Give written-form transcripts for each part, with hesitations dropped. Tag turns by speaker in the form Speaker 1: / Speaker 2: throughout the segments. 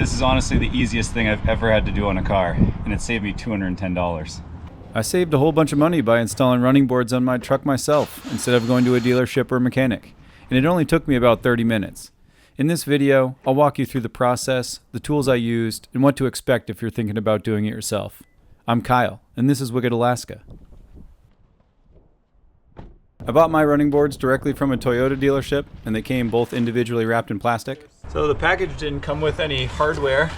Speaker 1: This is honestly the easiest thing I've ever had to do on a car, and it saved me $210.
Speaker 2: I saved a whole bunch of money by installing running boards on my truck myself, instead of going to a dealership or mechanic, and it only took me about 30 minutes. In this video, I'll walk you through the process, the tools I used, and what to expect if you're thinking about doing it yourself. I'm Cyle, and this is Wicked Alaska. I bought my running boards directly from a Toyota dealership, and they came both individually wrapped in plastic. So the package didn't come with any hardware,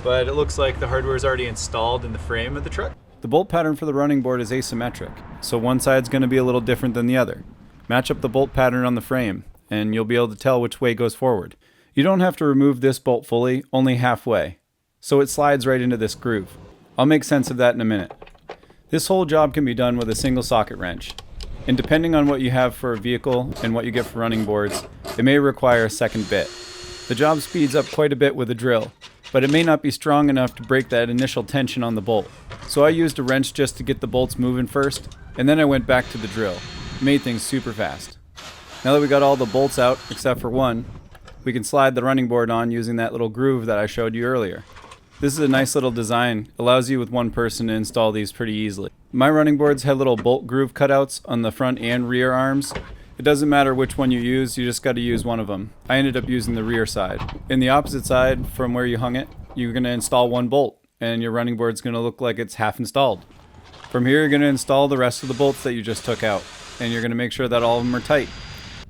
Speaker 2: but it looks like the hardware is already installed in the frame of the truck. The bolt pattern for the running board is asymmetric, so one side's going to be a little different than the other. Match up the bolt pattern on the frame, and you'll be able to tell which way goes forward. You don't have to remove this bolt fully, only halfway, so it slides right into this groove. I'll make sense of that in a minute. This whole job can be done with a single socket wrench, and depending on what you have for a vehicle and what you get for running boards, it may require a second bit. The job speeds up quite a bit with a drill, but it may not be strong enough to break that initial tension on the bolt. So I used a wrench just to get the bolts moving first, and then I went back to the drill. It made things super fast. Now that we got all the bolts out, except for one, we can slide the running board on using that little groove that I showed you earlier. This is a nice little design. It allows you with one person to install these pretty easily. My running boards had little bolt groove cutouts on the front and rear arms. It doesn't matter which one you use, you just got to use one of them. I ended up using the rear side. In the opposite side from where you hung it, you're going to install one bolt, and your running board's going to look like it's half installed. From here, you're going to install the rest of the bolts that you just took out, and you're going to make sure that all of them are tight.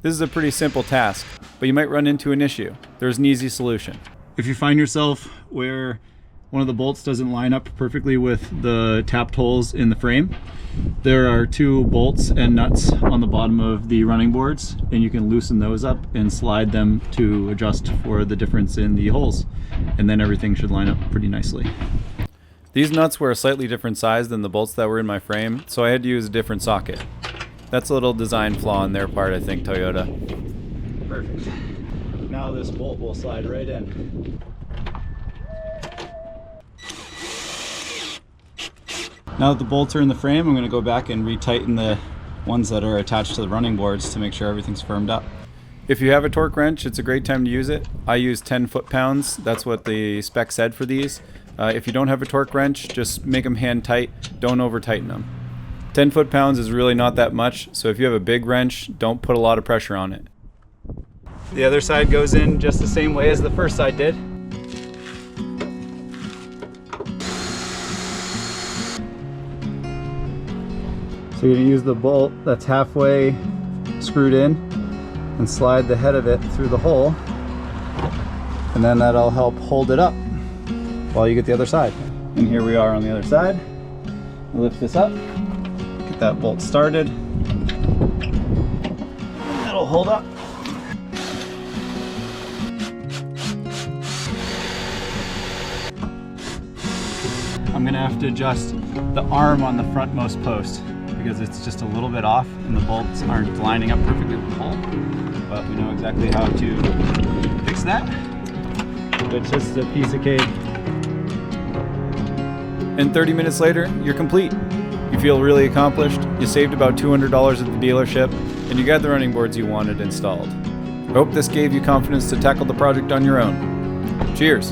Speaker 2: This is a pretty simple task, but you might run into an issue. There's an easy solution. If you find yourself where one of the bolts doesn't line up perfectly with the tapped holes in the frame, there are two bolts and nuts on the bottom of the running boards, and you can loosen those up and slide them to adjust for the difference in the holes, and then everything should line up pretty nicely. These nuts were a slightly different size than the bolts that were in my frame, so I had to use a different socket. That's a little design flaw on their part, I think, Toyota. Perfect. Now this bolt will slide right in. Now that the bolts are in the frame, I'm going to go back and retighten the ones that are attached to the running boards to make sure everything's firmed up. If you have a torque wrench, it's a great time to use it. I use 10 foot-pounds. That's what the spec said for these. If you don't have a torque wrench, just make them hand tight. Don't over-tighten them. 10 foot-pounds is really not that much, so if you have a big wrench, don't put a lot of pressure on it. The other side goes in just the same way as the first side did. So you're going to use the bolt that's halfway screwed in and slide the head of it through the hole, and then that'll help hold it up while you get the other side. And here we are on the other side. I'll lift this up, get that bolt started, that'll hold up. I'm going to have to adjust the arm on the frontmost post, because it's just a little bit off and the bolts aren't lining up perfectly with the hole, but we know exactly how to fix that. It's just a piece of cake. And 30 minutes later, you're complete. You feel really accomplished, you saved about $200 at the dealership, and you got the running boards you wanted installed. I hope this gave you confidence to tackle the project on your own. Cheers!